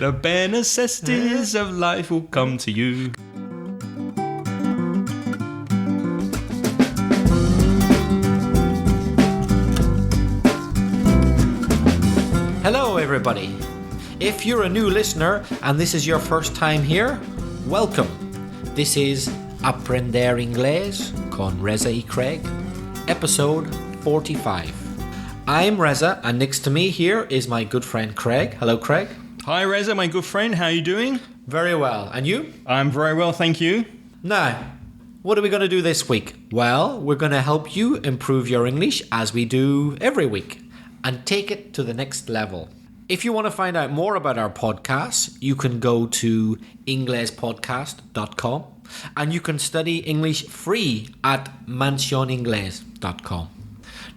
The bare necessities of life will come to you. Hello everybody. If you're a new listener and this is your first time here, welcome. This is Aprender Inglés con Reza y Craig, episode 45. I'm Reza and next to me here is my good friend Craig. Hello Craig. Hi Reza, my good friend. How are you doing? Very well. And you? I'm very well, thank you. Now, what are we going to do this week? Well, we're going to help you improve your English as we do every week and take it to the next level. If you want to find out more about our podcasts, you can go to inglespodcast.com and you can study English free at mansioningles.com.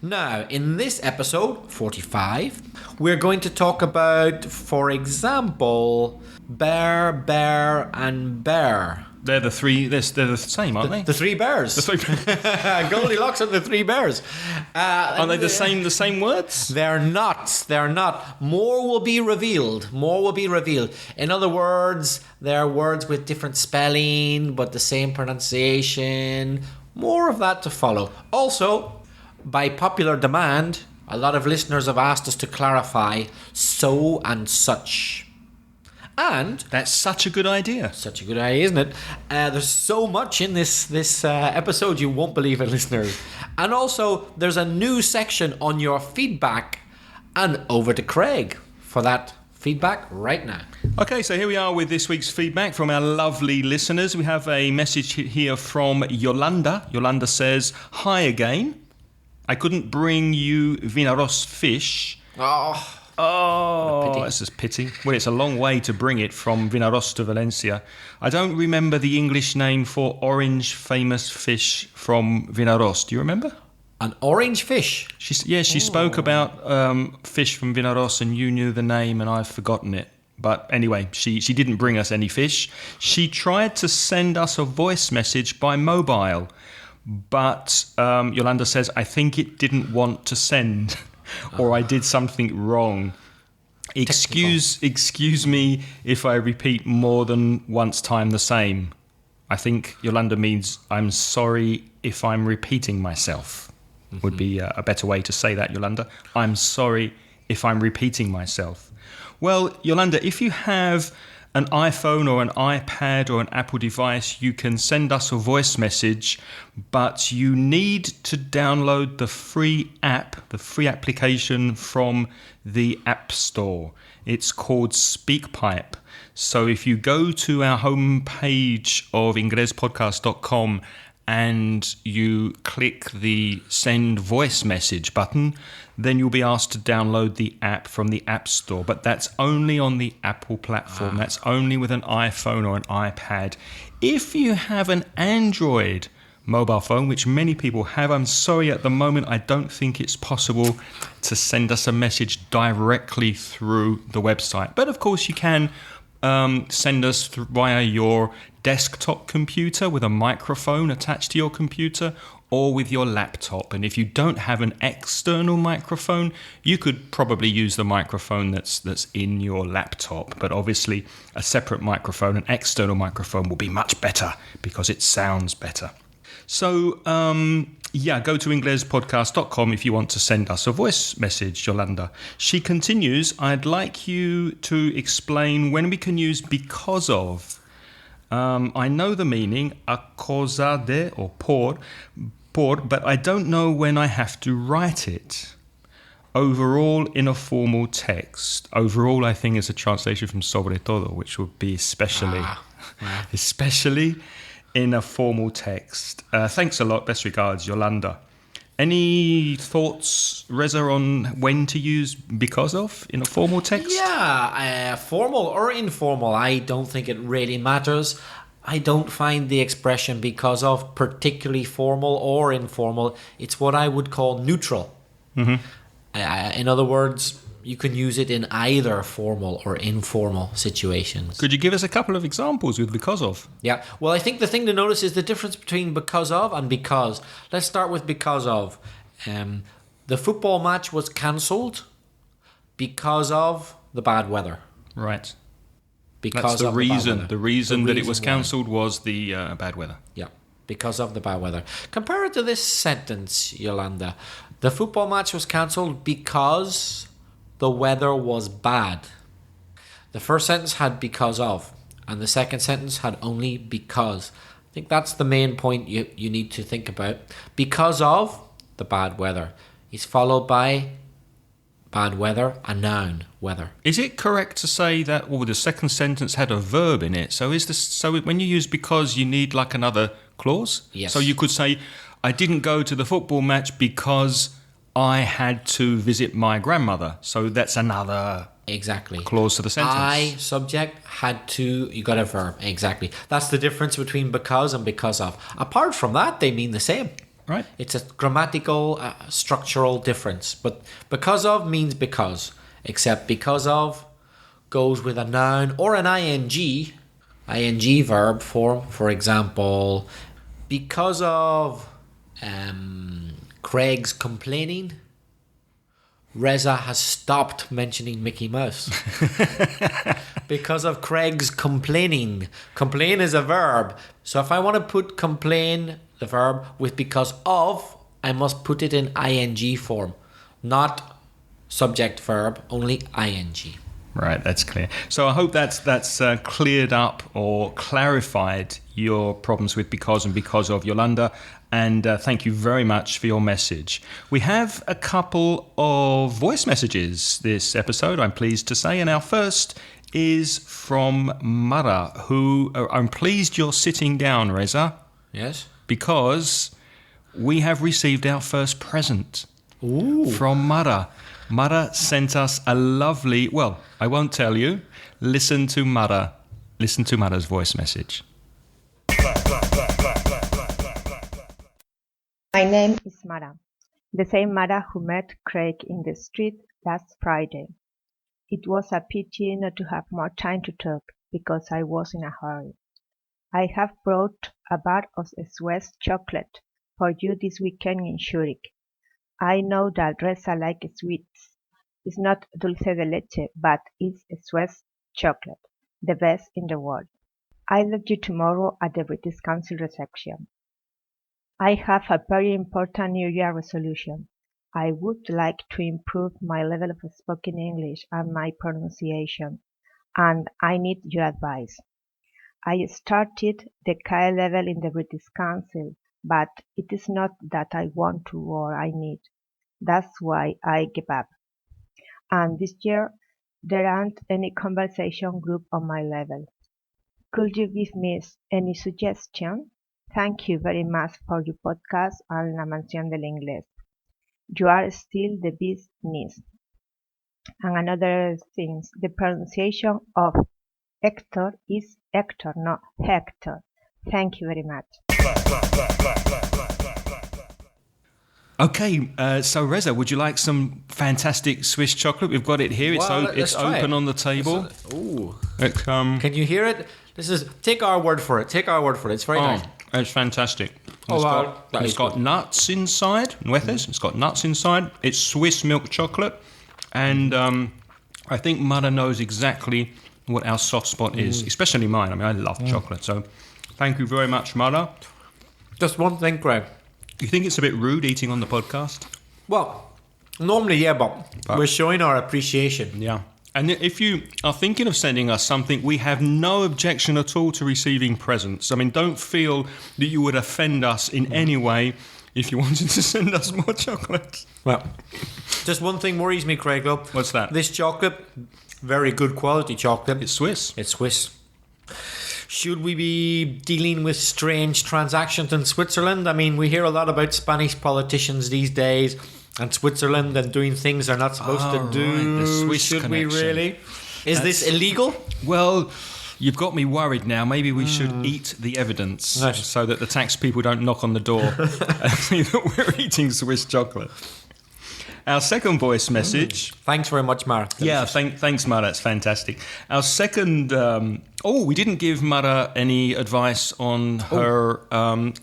Now, in this episode, 45, we're going to talk about, for example, bear, and bear. They're the same, aren't they? The three bears. Goldilocks and the three bears. Are they the same words? They're not. More will be revealed. In other words, they're words with different spelling, but the same pronunciation. More of that to follow. Also, by popular demand, a lot of listeners have asked us to clarify so and such. And that's such a good idea. Such a good idea, isn't it? There's so much in this episode you won't believe it, listeners. And also, there's a new section on your feedback. And over to Craig for that feedback right now. Okay, so here we are with this week's feedback from our lovely listeners. We have a message here from Yolanda. Yolanda says, "Hi again. I couldn't bring you Vinaros fish." Oh, that's just pity. Well, it's a long way to bring it from Vinaros to Valencia. I don't remember the English name for orange famous fish from Vinaros. Do you remember? An orange fish? She spoke about fish from Vinaros and you knew the name and I've forgotten it. But anyway, she didn't bring us any fish. She tried to send us a voice message by mobile. But Yolanda says, I think it didn't want to send. Or I did something wrong. Excuse me if I repeat more than once time the same. I think Yolanda means I'm sorry if I'm repeating myself. Would be a better way to say that, Yolanda. I'm sorry if I'm repeating myself. Well, Yolanda, if you have an iPhone or an iPad or an Apple device, you can send us a voice message, but you need to download the free application from the App Store. It's called SpeakPipe. So if you go to our homepage of inglespodcast.com and you click the send voice message button, then you'll be asked to download the app from the App Store. But that's only on the Apple platform. That's only with an iPhone or an iPad. If you have an Android mobile phone, which many people have, I'm sorry, at the moment I don't think it's possible to send us a message directly through the website. But of course you can send us via your desktop computer with a microphone attached to your computer or with your laptop. And if you don't have an external microphone, you could probably use the microphone that's in your laptop. But obviously a separate microphone, an external microphone, will be much better because it sounds better. So, go to inglespodcast.com if you want to send us a voice message, Yolanda. She continues, I'd like you to explain when we can use because of. I know the meaning, a cosa de or por, but I don't know when I have to write it. Overall in a formal text. Overall, I think, is a translation from sobre todo, which would be especially. Especially in a formal text. Thanks a lot. Best regards, Yolanda. Any thoughts, Reza, on when to use because of in a formal text? Yeah, formal or informal, I don't think it really matters. I don't find the expression because of particularly formal or informal. It's what I would call neutral. Mm-hmm. In other words, you can use it in either formal or informal situations. Could you give us a couple of examples with because of? Yeah, well, I think the thing to notice is the difference between because of and because. Let's start with because of. The football match was cancelled because of the bad weather. Right. because the of reason. the reason that it was why. cancelled was the bad weather. Yeah, because of the bad weather. Compare it to this sentence, Yolanda. The football match was cancelled because the weather was bad. The first sentence had because of, and the second sentence had only because. I think that's the main point you need to think about. Because of the bad weather is followed by bad weather, a noun, weather. Is it correct to say that the second sentence had a verb in it? So when you use because, you need like another clause? Yes. So you could say, I didn't go to the football match because I had to visit my grandmother. So that's another exactly clause to the sentence. I, subject, had to, you got a verb. Exactly. That's the difference between because and because of. Apart from that, they mean the same. Right. It's a grammatical, structural difference. But because of means because. Except because of goes with a noun or an ing verb form. For example, because of Craig's complaining, Reza has stopped mentioning Mickey Mouse. Because of Craig's complaining. Complain is a verb. So if I want to put complain, the verb, with because of, I must put it in ing form. Not subject verb, only ing. Right, that's clear. So I hope that's cleared up or clarified your problems with because and because of, Yolanda. And thank you very much for your message. We have a couple of voice messages this episode, I'm pleased to say. And our first is from Mara, who I'm pleased you're sitting down, Reza. Yes? Because we have received our first present. Ooh. From Mara. Mara sent us a lovely, well, I won't tell you. Listen to Mara. Listen to Mara's voice message. My name is Mara, the same Mara who met Craig in the street last Friday. It was a pity not to have more time to talk because I was in a hurry. I have brought a bar of Swiss chocolate for you this weekend in Zurich. I know that Reza likes sweets. It's not dulce de leche, but it's Swiss chocolate, the best in the world. I'll let you tomorrow at the British Council reception. I have a very important New Year resolution. I would like to improve my level of spoken English and my pronunciation, and I need your advice. I started the KL level in the British Council, but it is not that I want to or I need. That's why I gave up. And this year, there aren't any conversation group on my level. Could you give me any suggestion? Thank you very much for your podcast and la mansión del inglés. You are still the bee's knees. And another thing, the pronunciation of Hector is Hector, not Hector. Thank you very much. Okay, so Reza, would you like some fantastic Swiss chocolate? We've got it here. It's open on the table. Ooh. Can you hear it? Take our word for it. It's very nice. It's fantastic. It's got nuts inside, nueces. It's got nuts inside. It's Swiss milk chocolate. And I think Mother knows exactly what our soft spot is, especially mine. I mean, I love chocolate. So thank you very much, Mother. Just one thing, Greg. You think it's a bit rude eating on the podcast? Well, normally, yeah, but we're showing our appreciation. Yeah. And if you are thinking of sending us something, we have no objection at all to receiving presents. I mean, don't feel that you would offend us in any way if you wanted to send us more chocolate. Well, just one thing worries me, Craig, though. What's that? This chocolate, very good quality chocolate. It's Swiss. It's Swiss. Should we be dealing with strange transactions in Switzerland? I mean, we hear a lot about Spanish politicians these days and Switzerland and doing things they're not supposed to do. Right, the Swiss Should connection. we really? Is this illegal? Well, you've got me worried now. Maybe we should eat the evidence so that the tax people don't knock on the door and see that we're eating Swiss chocolate. Our second voice message. Thanks very much, Mara. Yeah, thanks, Mara. That's fantastic. Our second. We didn't give Mara any advice on her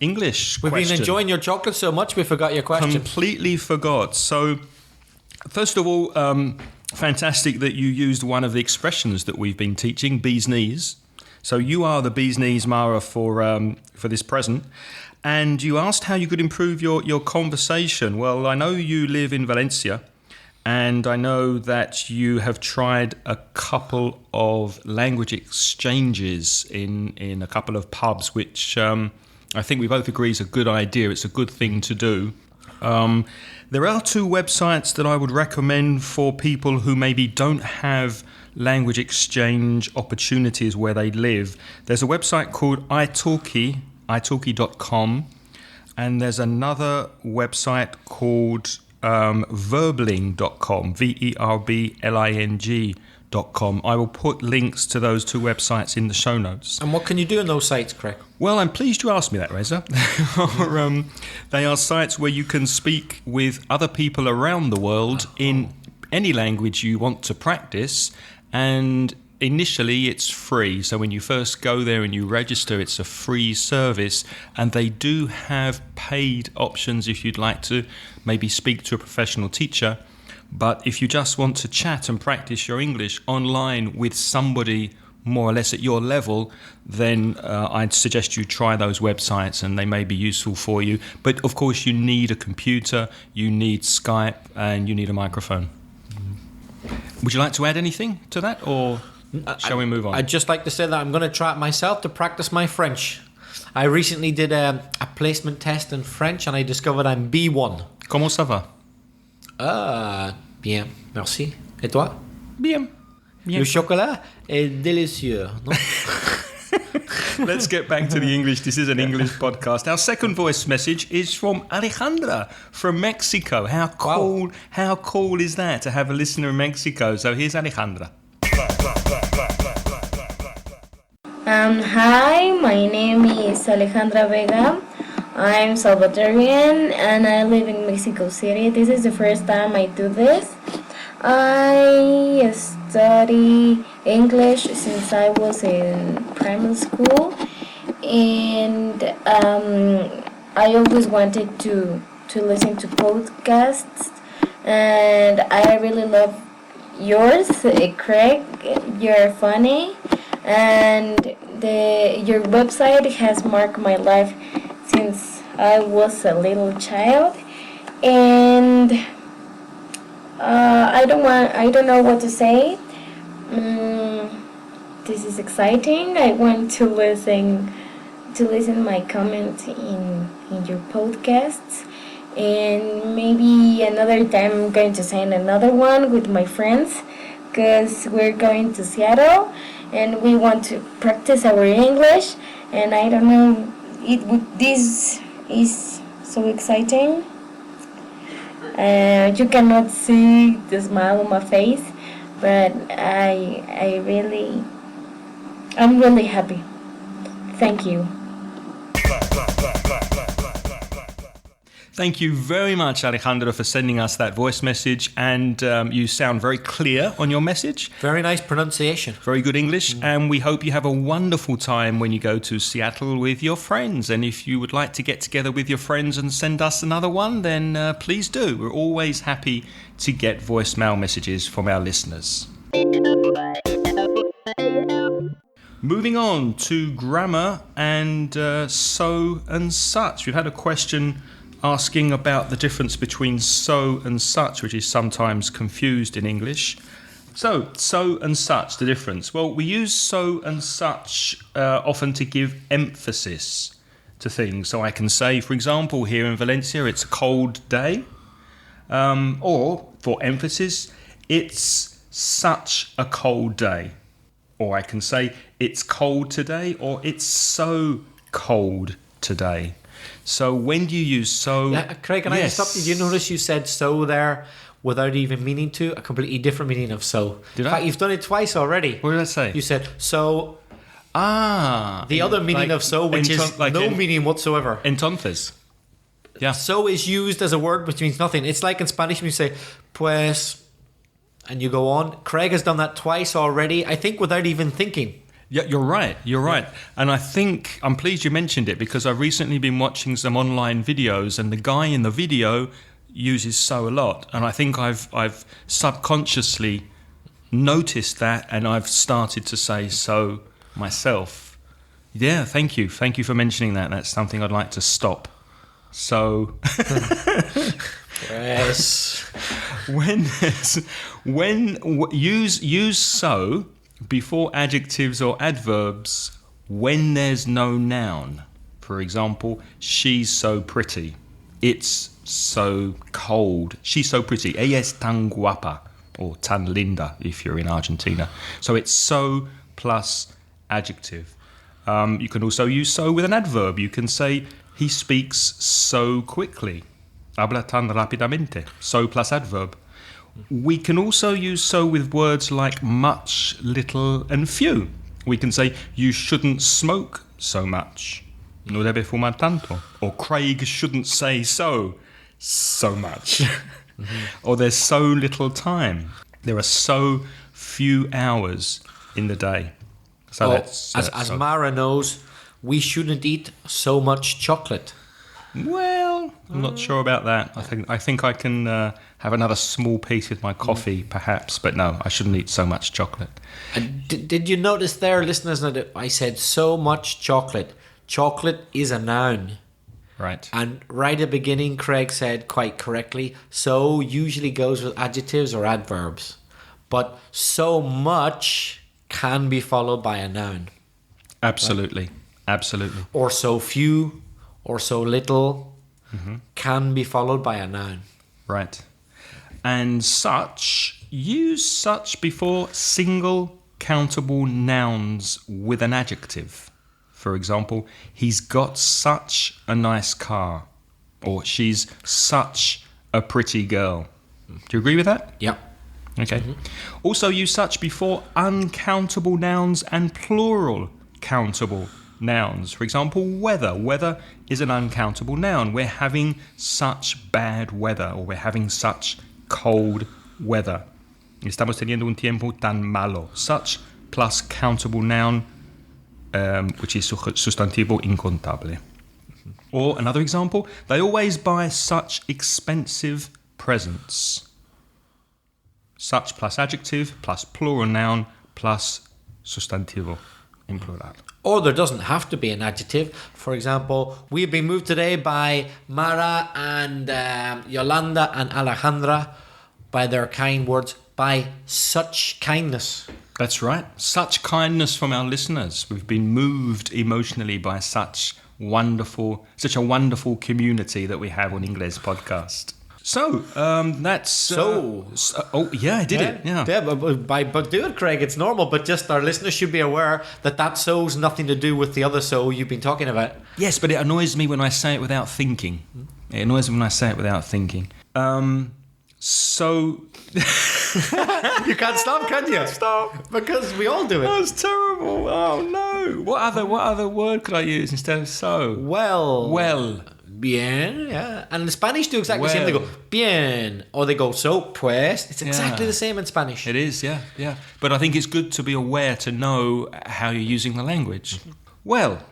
English We've question. been enjoying your chocolate so much we forgot your question. Completely forgot. So, first of all, fantastic that you used one of the expressions that we've been teaching, bee's knees. So you are the bee's knees, Mara, for this present. And you asked how you could improve your conversation. Well, I know you live in Valencia, and I know that you have tried a couple of language exchanges in a couple of pubs, which I think we both agree is a good idea. It's a good thing to do. There are two websites that I would recommend for people who maybe don't have language exchange opportunities where they live. There's a website called italki.com, and there's another website called verbling.com, verbling.com. I will put links to those two websites in the show notes. And what can you do on those sites, Craig? Well, I'm pleased you asked me that, Reza. They are sites where you can speak with other people around the world in any language you want to practice, and initially it's free. So when you first go there and you register, it's a free service, and they do have paid options if you'd like to maybe speak to a professional teacher. But if you just want to chat and practice your English online with somebody more or less at your level, then I'd suggest you try those websites, and they may be useful for you. But of course you need a computer, you need Skype, and you need a microphone. Would you like to add anything to that, or shall we move on? I'd just like to say that I'm going to try it myself to practice my French. I recently did a placement test in French, and I discovered I'm B1. Comment ça va? Bien, merci. Et toi? Bien. Le chocolat est délicieux, non? Let's get back to the English. This is an English podcast. Our second voice message is from Alejandra from Mexico. How cool! Wow. How cool is that to have a listener in Mexico? So here's Alejandra. Hi, my name is Alejandra Vega. I'm Salvadorian and I live in Mexico City. This is the first time I do this. I study English since I was in primary school, and I always wanted to listen to podcasts, and I really love yours, Craig. You're funny, and your website has marked my life since I was a little child, and I don't know what to say. This is exciting. I want to listen my comment in your podcasts, and maybe another time I'm going to send another one with my friends, because we're going to Seattle and we want to practice our English, and I don't know, this is so exciting. You cannot see the smile on my face, but I'm really happy. Thank you. Thank you very much, Alejandro, for sending us that voice message, and you sound very clear on your message. Very nice pronunciation. Very good English, and we hope you have a wonderful time when you go to Seattle with your friends. And if you would like to get together with your friends and send us another one, then please do. We're always happy to get voicemail messages from our listeners. Moving on to grammar and so and such. We've had a question asking about the difference between so and such, which is sometimes confused in English. So and such, the difference. Well, we use so and such often to give emphasis to things. So I can say, for example, here in Valencia, it's a cold day. Or, for emphasis, it's such a cold day. Or I can say, it's cold today, or it's so cold today. So when do you use so? Yeah, Craig, can I just stop you? Did you notice you said so there without even meaning to? A completely different meaning of so. Did In I? fact, you've done it twice already. What did I say? You said so. The other meaning of so, which is no meaning whatsoever. Entonces. Yeah. So is used as a word which means nothing. It's like in Spanish when you say pues, and you go on. Craig has done that twice already, I think without even thinking. Yeah, you're right. And I think, I'm pleased you mentioned it, because I've recently been watching some online videos, and the guy in the video uses so a lot, and I think I've subconsciously noticed that, and I've started to say so myself. Yeah, thank you for mentioning that. That's something I'd like to stop. So, Yes. Use so before adjectives or adverbs when there's no noun. For example, she's so pretty. It's so cold. She's so pretty. Ella es tan guapa, or tan linda if you're in Argentina. So it's so plus adjective. You can also use so with an adverb. You can say he speaks so quickly. Habla tan rápidamente. So plus adverb. We can also use so with words like much, little, and few. We can say you shouldn't smoke so much. No debe fumar tanto. Or Craig shouldn't say so much. Or there's so little time. There are so few hours in the day. So as Mara knows, we shouldn't eat so much chocolate. Well, I'm not sure about that. I think I can have another small piece with my coffee, perhaps. But no, I shouldn't eat so much chocolate. And did you notice there, listeners, that I said so much chocolate? Chocolate is a noun. Right. And right at the beginning, Craig said quite correctly, so usually goes with adjectives or adverbs. But so much can be followed by a noun. Absolutely. Right? Absolutely. Or so few or so little can be followed by a noun. Right. And such, use such before single countable nouns with an adjective. For example, he's got such a nice car, or she's such a pretty girl. Do you agree with that? Yeah. Okay. Also use such before uncountable nouns and plural countable nouns. For example, weather. Weather is an uncountable noun. We're having such bad weather, or we're having such cold weather. Estamos teniendo un tiempo tan malo. Such plus countable noun, which is sustantivo incontable. Or another example, they always buy such expensive presents. Such plus adjective plus plural noun plus sustantivo in plural. Or there doesn't have to be an adjective. For example, we've been moved today by Mara and Yolanda and Alejandra by their kind words, by such kindness. That's right. Such kindness from our listeners. We've been moved emotionally by such a wonderful community that we have on Ingles podcast. So, that's... oh, yeah, I did it. Yeah, but do it, Craig. It's normal, but just our listeners should be aware that so's nothing to do with the other so you've been talking about. Yes, but it annoys me when I say it without thinking. So... You can't stop, can you? Stop. Because we all do it. That's terrible. Oh, no. What other word could I use instead of so? Well. Bien, yeah. And in Spanish do exactly the same. They go, bien. Or they go, so, pues. It's exactly the same in Spanish. It is, yeah. But I think it's good to be aware, to know how you're using the language. Well,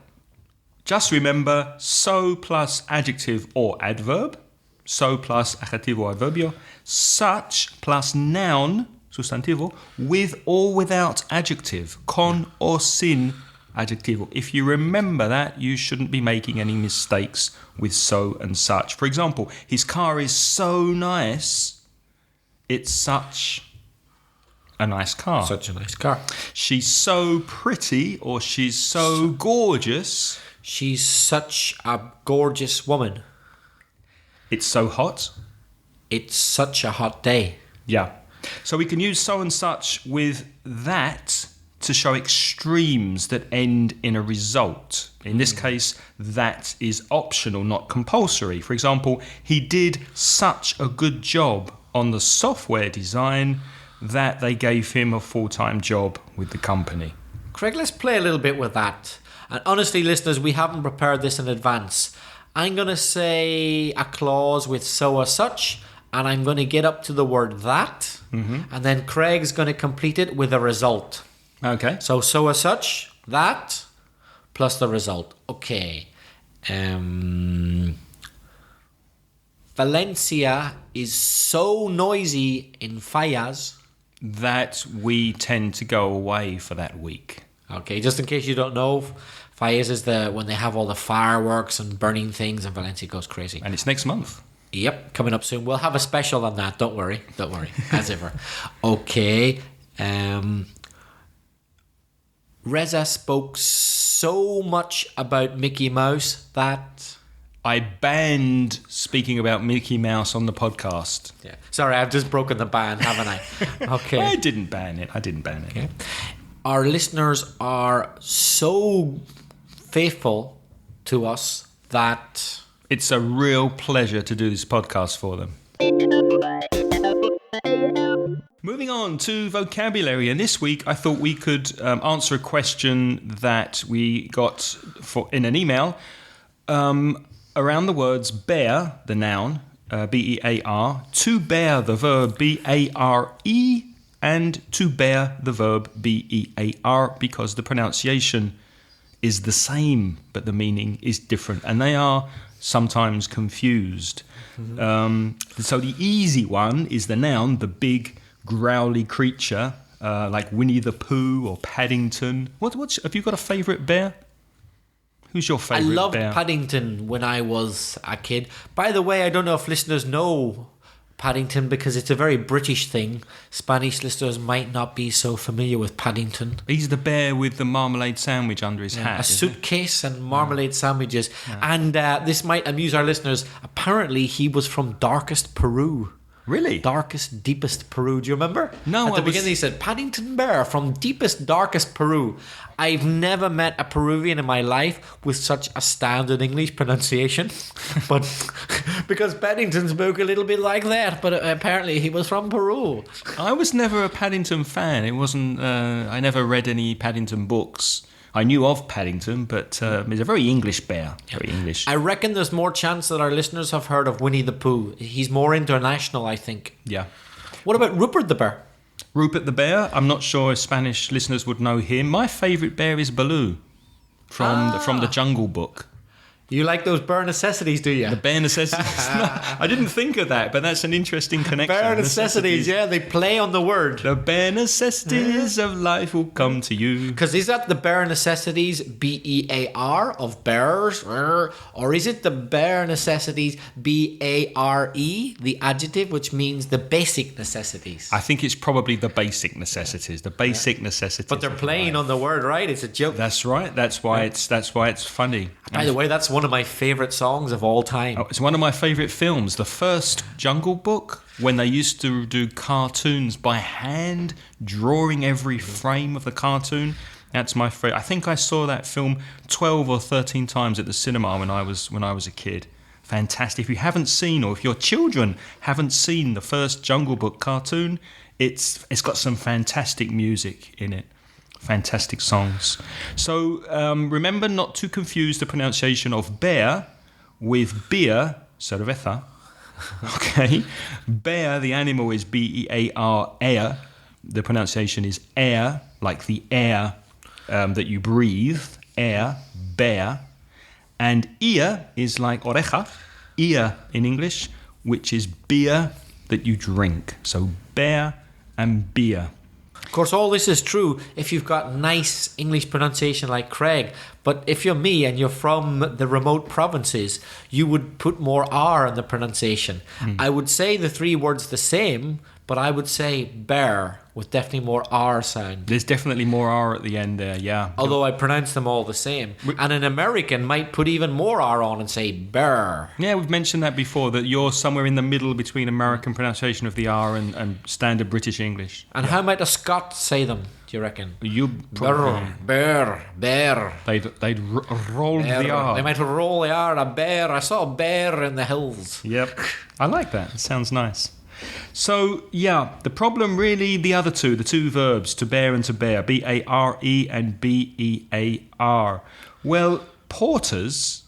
just remember so plus adjective or adverb. So plus adjetivo o adverbio. Such plus noun, sustantivo, with or without adjective. Con or sin adjectivo. If you remember that, you shouldn't be making any mistakes with so and such. For example, his car is so nice. It's such a nice car. Such a nice car. She's so pretty, or she's so gorgeous. She's such a gorgeous woman. It's so hot. It's such a hot day. Yeah. So we can use so and such with that to show extremes that end in a result. In this case, that is optional, not compulsory. For example, he did such a good job on the software design that they gave him a full-time job with the company. Craig, let's play a little bit with that. And honestly, listeners, we haven't prepared this in advance. I'm going to say a clause with so or such, and I'm going to get up to the word that, and then Craig's going to complete it with a result. Okay. So or such, that, plus the result. Okay. Valencia is so noisy in Fallas that we tend to go away for that week. Okay, just in case you don't know, Fallas is when they have all the fireworks and burning things, and Valencia goes crazy. And it's next month. Yep, coming up soon. We'll have a special on that. Don't worry, as ever. Okay. Reza spoke so much about Mickey Mouse that I banned speaking about Mickey Mouse on the podcast. Yeah. Sorry, I've just broken the ban, haven't I? Okay. I didn't ban it. Okay. Our listeners are so faithful to us that it's a real pleasure to do this podcast for them. Moving on to vocabulary, and this week I thought we could answer a question that we got in an email around the words bear, the noun, B-E-A-R, to bear, the verb, B-A-R-E, and to bear, the verb, B-E-A-R, because the pronunciation is the same, but the meaning is different, and they are sometimes confused. So the easy one is the noun, the big growly creature, like Winnie the Pooh or Paddington. Have you got a favourite bear? Who's your favourite bear? I loved Paddington when I was a kid. By the way, I don't know if listeners know Paddington because it's a very British thing. Spanish listeners might not be so familiar with Paddington. He's the bear with the marmalade sandwich under his hat. A suitcase and marmalade sandwiches. Yeah. And this might amuse our listeners. Apparently, he was from darkest Peru. Really? Darkest, deepest Peru. Do you remember? No. At the beginning, he said, Paddington Bear from deepest, darkest Peru. I've never met a Peruvian in my life with such a standard English pronunciation. But because Paddington spoke a little bit like that, but apparently he was from Peru. I was never a Paddington fan. It wasn't. I never read any Paddington books. I knew of Paddington, but he's a very English bear. Very English. I reckon there's more chance that our listeners have heard of Winnie the Pooh. He's more international, I think. Yeah. What about Rupert the Bear? Rupert the Bear. I'm not sure if Spanish listeners would know him. My favourite bear is Baloo from the Jungle Book. You like those bare necessities, do you? The bare necessities. No, I didn't think of that, but that's an interesting connection. Bare necessities, yeah, they play on the word. The bare necessities of life will come to you. Because is that the bare necessities, B-E-A-R, of bears? Or is it the bare necessities, B-A-R-E, the adjective, which means the basic necessities? I think it's probably the basic necessities. The basic necessities. But they're playing on the word, right? It's a joke. That's right. That's why it's funny. By the way, that's one of my favourite songs of all time. Oh, it's one of my favourite films. The first Jungle Book, when they used to do cartoons by hand, drawing every frame of the cartoon. That's my favourite. I think I saw that film 12 or 13 times at the cinema when I was a kid. Fantastic. If you haven't seen, or if your children haven't seen the first Jungle Book cartoon, it's got some fantastic music in it. Fantastic songs. So remember not to confuse the pronunciation of bear with beer, cerveza. Okay. Bear, the animal, is B-E-A-R, air. The pronunciation is air, like the air that you breathe, air, bear. And ear is like oreja, ear in English, which is beer that you drink. So bear and beer. Of course, all this is true if you've got nice English pronunciation like Craig. But if you're me and you're from the remote provinces, you would put more R in the pronunciation. I would say the three words the same, but I would say bear with definitely more R sound. There's definitely more R at the end there, yeah. Although I pronounce them all the same. And an American might put even more R on and say bear. Yeah, we've mentioned that before, that you're somewhere in the middle between American pronunciation of the R and standard British English. And how might a Scot say them, do you reckon? Bear. Bear. They'd roll bear. the R. They might roll the R. A bear. I saw a bear in the hills. Yep. I like that. It sounds nice. So, yeah, the problem really, the other two, the two verbs, to bear and to bear, B-A-R-E and B-E-A-R. Well, porters,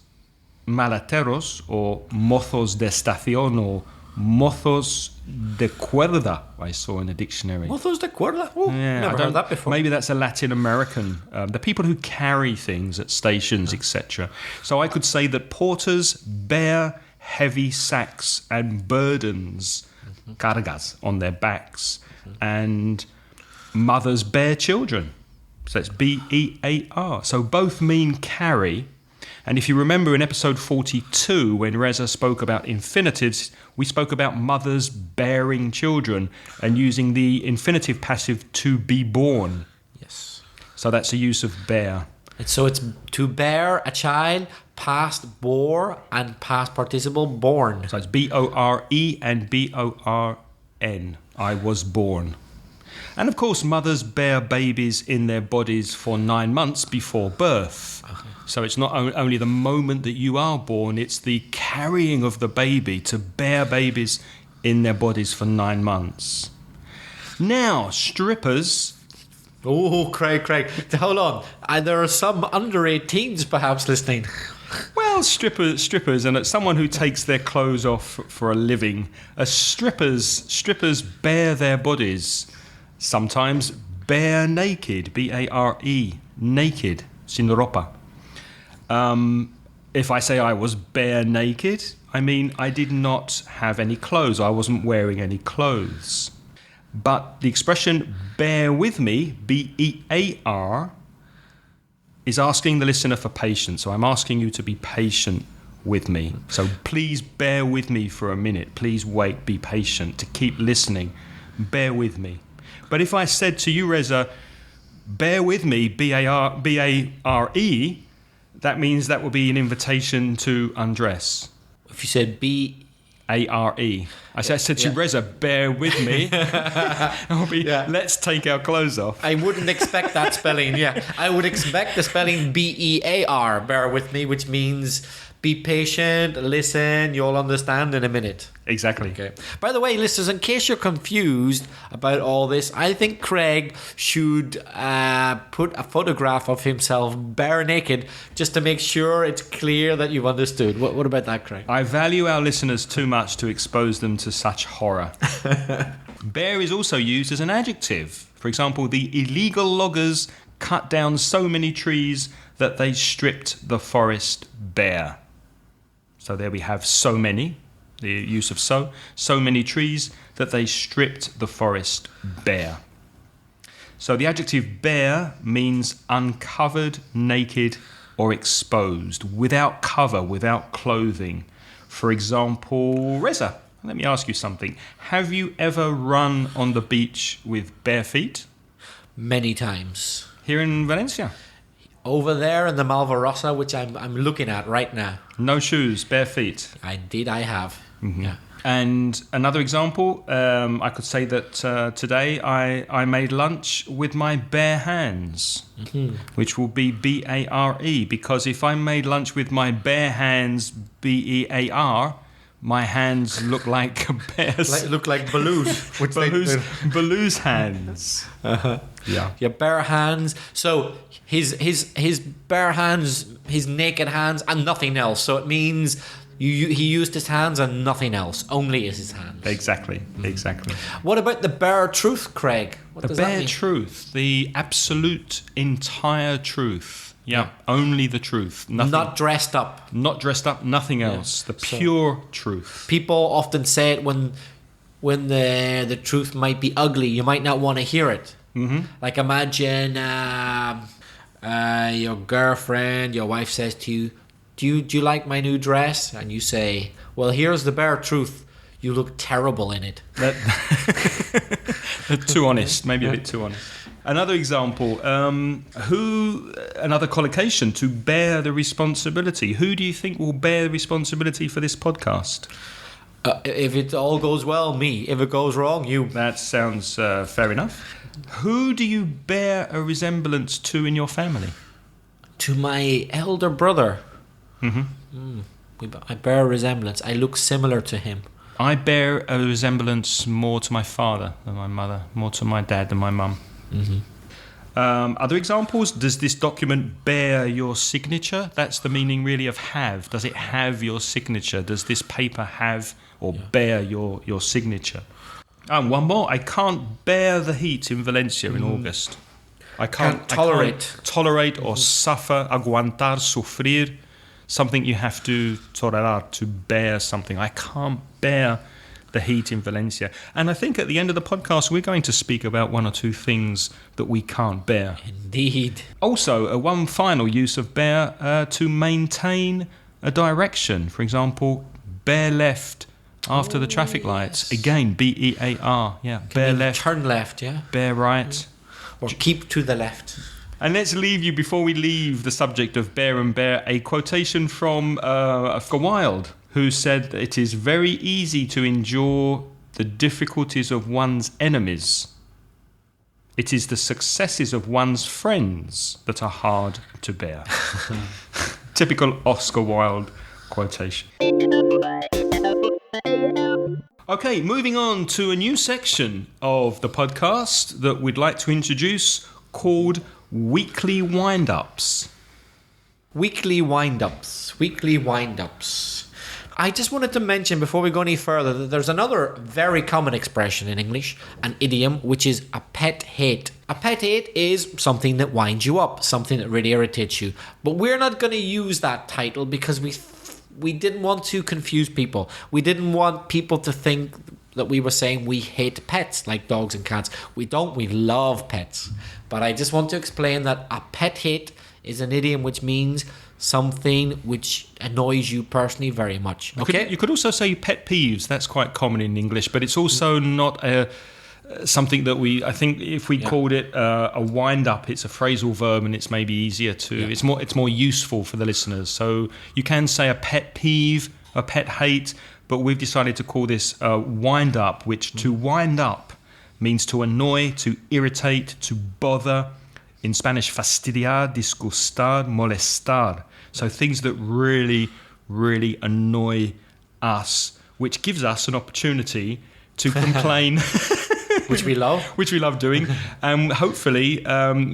malateros, or mozos de estación, or mozos de cuerda, I saw in a dictionary. Mozos de cuerda? Oh, yeah, never heard that before. Maybe that's a Latin American, the people who carry things at stations, etc. So I could say that porters bear heavy sacks and burdens, cargas, on their backs. And mothers bear children. So it's B-E-A-R. So both mean carry. And if you remember in episode 42, when Reza spoke about infinitives, we spoke about mothers bearing children and using the infinitive passive to be born. Yes. So that's a use of bear. And so it's to bear a child, past bore, and past participle born. So it's B-O-R-E and B-O-R-N. I was born. And of course, mothers bear babies in their bodies for 9 months before birth. So it's not only the moment that you are born, it's the carrying of the baby to bear babies in their bodies for 9 months. Now, strippers... Oh, Craig. Hold on. There are some under 18s perhaps listening. Well, strippers, and someone who takes their clothes off for a living. Strippers bare their bodies, sometimes bare naked, B-A-R-E, naked, sin ropa. If I say I was bare naked, I mean I did not have any clothes. I wasn't wearing any clothes. But the expression bear with me, B-E-A-R, is asking the listener for patience. So I'm asking you to be patient with me. So please bear with me for a minute. Please wait, be patient, to keep listening. Bear with me. But if I said to you, Reza, bear with me, B-A-R-E, that means that will be an invitation to undress. If you said B-A-R-E. I said to you, Reza, bear with me. Let's take our clothes off. I wouldn't expect that spelling, I would expect the spelling B-E-A-R, bear with me, which means be patient, listen, you'll understand in a minute. Exactly. Okay. By the way, listeners, in case you're confused about all this, I think Craig should put a photograph of himself bare naked just to make sure it's clear that you've understood. What about that, Craig? I value our listeners too much to expose them to such horror. Bare is also used as an adjective. For example, the illegal loggers cut down so many trees that they stripped the forest bare. So there we have so many, the use of so many trees that they stripped the forest bare. So the adjective bare means uncovered, naked, or exposed, without cover, without clothing. For example, Reza, let me ask you something. Have you ever run on the beach with bare feet? Many times. Here in Valencia? Over there in the Malvarosa, which I'm looking at right now. No shoes, bare feet. I have. Mm-hmm. Yeah. And another example, I could say that today I made lunch with my bare hands, which will be B-A-R-E, because if I made lunch with my bare hands, B-E-A-R, my hands look like bears. Look like Baloo's. Baloo's hands. Uh-huh. Yeah. Your bare hands. So his bare hands, his naked hands, and nothing else. So it means he used his hands and nothing else. Only his hands. Exactly. What about the bare truth, Craig? What does that mean? The bare truth, the absolute entire truth. Yeah, only the truth. Nothing. Not dressed up. Not dressed up, nothing else. The pure truth. People often say it when the truth might be ugly. You might not want to hear it. Mm-hmm. Like imagine your girlfriend, your wife says to you, do you like my new dress? And you say, well, here's the bare truth. You look terrible in it. Too honest, maybe a bit too honest. Another example, another collocation, to bear the responsibility. Who do you think will bear the responsibility for this podcast? If it all goes well, me. If it goes wrong, you. That sounds fair enough. Who do you bear a resemblance to in your family? To my elder brother. Mm-hmm. I bear a resemblance. I look similar to him. I bear a resemblance more to my father than my mother, more to my dad than my mum. Mm-hmm. Other examples? Does this document bear your signature? That's the meaning really of have. Does it have your signature? Does this paper have or bear your signature? And one more. I can't bear the heat in Valencia in August. I can't tolerate or suffer, aguantar, sufrir, something you have to tolerar, to bear something. I can't bear the heat in Valencia. And I think at the end of the podcast, we're going to speak about one or two things that we can't bear. Indeed. Also, one final use of bear, to maintain a direction. For example, bear left after the traffic lights. Yes. Again, B-E-A-R. Yeah, bear left. Turn left, yeah? Bear right. Or keep to the left. And let's leave you, before we leave the subject of bear and bear, a quotation from Oscar Wilde, who said that it is very easy to endure the difficulties of one's enemies. It is the successes of one's friends that are hard to bear. Typical Oscar Wilde quotation. Okay, moving on to a new section of the podcast that we'd like to introduce called Weekly Windups. Weekly windups. Weekly windups. I just wanted to mention before we go any further that there's another very common expression in English, an idiom, which is a pet hate. A pet hate is something that winds you up, something that really irritates you. But we're not going to use that title because we didn't want to confuse people. We didn't want people to think that we were saying we hate pets like dogs and cats. We don't. We love pets. But I just want to explain that a pet hate is an idiom which means something which annoys you personally very much. Okay? You could also say pet peeves. That's quite common in English, but it's also not something that I think if we called it a wind-up, it's a phrasal verb and it's maybe easier to... Yeah. It's more useful for the listeners. So you can say a pet peeve, a pet hate, but we've decided to call this a wind-up, which to wind up means to annoy, to irritate, to bother. In Spanish, fastidiar, disgustar, molestar. So things that really, really annoy us, which gives us an opportunity to complain. Which we love. Which we love doing. And hopefully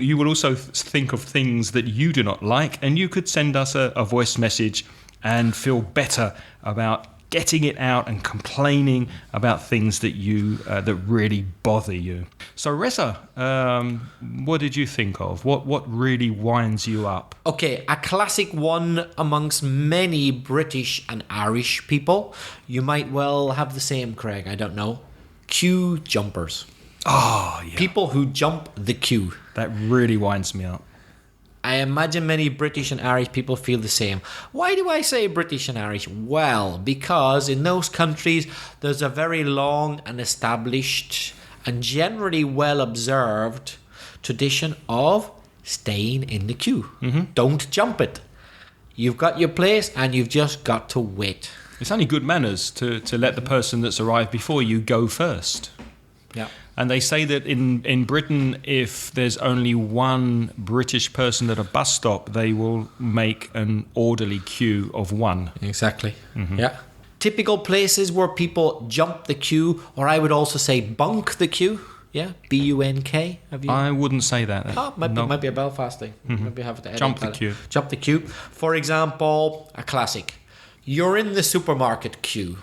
you will also think of things that you do not like, and you could send us a voice message and feel better about getting it out and complaining about things that that really bother you. So Reza, what did you think of? What really winds you up? Okay, a classic one amongst many British and Irish people. You might well have the same, Craig, I don't know. Queue jumpers. Oh, yeah. People who jump the queue. That really winds me up. I imagine many British and Irish people feel the same. Why do I say British and Irish? Well, because in those countries there's a very long and established and generally well observed tradition of staying in the queue. Mm-hmm. Don't jump it. You've got your place and you've just got to wait. It's only good manners to let the person that's arrived before you go first. Yeah. And they say that in Britain, if there's only one British person at a bus stop, they will make an orderly queue of one. Exactly. Mm-hmm. Yeah. Typical places where people jump the queue, or I would also say bunk the queue. Yeah, B-U-N-K. Have you? I wouldn't say that. Oh, might be a Belfast thing. Mm-hmm. Maybe have to edit jump the that. queue. Jump the queue. For example, a classic. You're in the supermarket queue.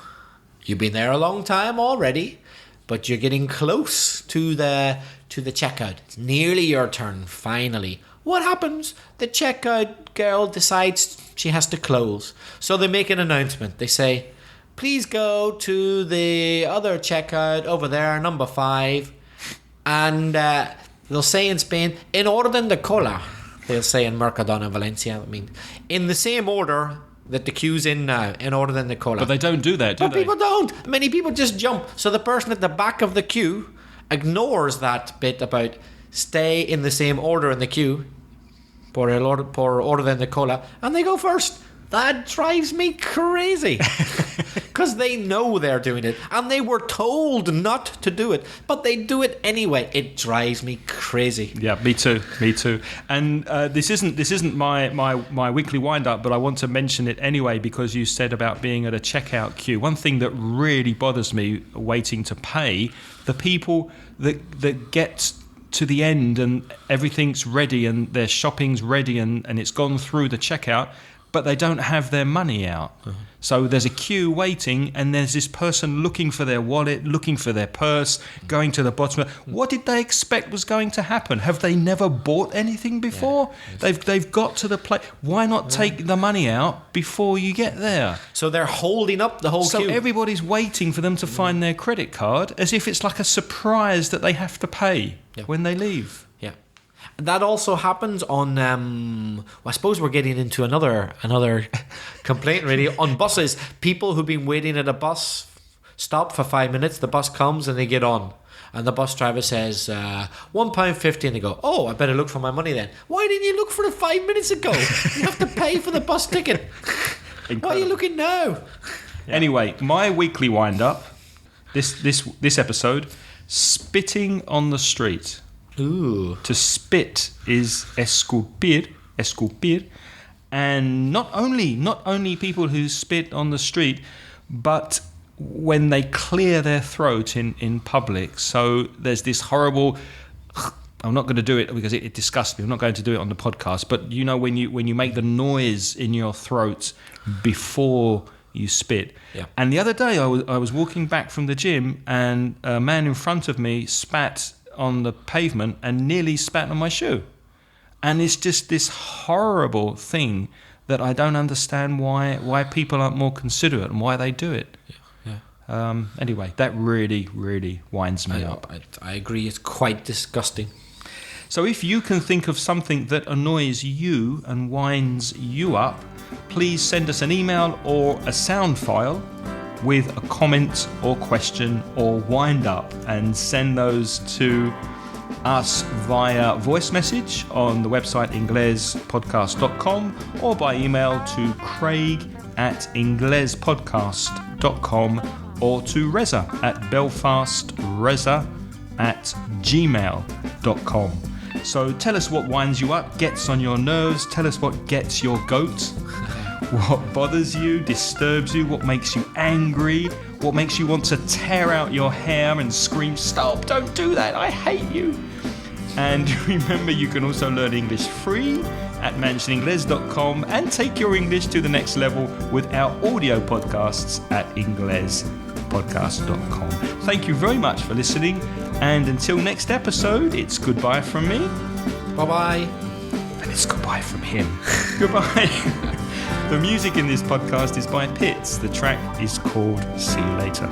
You've been there a long time already, but you're getting close to the checkout. It's nearly your turn, finally. What happens? The checkout girl decides she has to close. So they make an announcement. They say, please go to the other checkout over there, number 5. And they'll say in Spain, en orden de cola. They'll say in Mercadona, Valencia. I mean, in the same order that the queue's in now, in order de cola. But they don't do that, do they? But people don't. Many people just jump. So the person at the back of the queue ignores that bit about stay in the same order in the queue, por orden de cola, and they go first. That drives me crazy. Because they know they're doing it. And they were told not to do it. But they do it anyway. It drives me crazy. Yeah, me too. And this isn't my weekly wind-up, but I want to mention it anyway because you said about being at a checkout queue. One thing that really bothers me waiting to pay, the people that get to the end and everything's ready and their shopping's ready and it's gone through the checkout, but they don't have their money out. So there's a queue waiting, and there's this person looking for their wallet, looking for their purse, going to the bottom. What did they expect was going to happen? Have they never bought anything before? They've got to the place. Why not take the money out before you get there? So they're holding up the whole queue. So everybody's waiting for them to find their credit card, as if it's like a surprise that they have to pay when they leave. Yeah. That also happens on, I suppose we're getting into another complaint really, on buses. People who've been waiting at a bus stop for 5 minutes, the bus comes and they get on. And the bus driver says, £1.50, and they go, oh, I better look for my money then. Why didn't you look for it 5 minutes ago? You have to pay for the bus ticket. Incredible. Why are you looking now? Yeah. Anyway, my weekly wind-up, this episode, spitting on the street. Ooh. To spit is escupir, and not only people who spit on the street, but when they clear their throat in public. So there's this horrible. I'm not going to do it because it disgusts me. I'm not going to do it on the podcast. But you know when you make the noise in your throat before you spit. Yeah. And the other day I was walking back from the gym, and a man in front of me spat on the pavement and nearly spat on my shoe. And it's just this horrible thing that I don't understand why people aren't more considerate and why they do it. Anyway, that really, really winds me up. I agree, it's quite disgusting. So if you can think of something that annoys you and winds you up, please send us an email or a sound file with a comment or question or wind up, and send those to us via voice message on the website inglespodcast.com or by email to craig@inglespodcast.com or to Reza at belfastreza@gmail.com. So tell us what winds you up, gets on your nerves, tell us what gets your goat. What bothers you, disturbs you, what makes you angry, what makes you want to tear out your hair and scream, stop, don't do that, I hate you. And remember, you can also learn English free at mansioningles.com and take your English to the next level with our audio podcasts at inglespodcast.com. Thank you very much for listening, and until next episode, it's goodbye from me. Bye-bye. And it's goodbye from him. Goodbye. The music in this podcast is by Pitts. The track is called See You Later.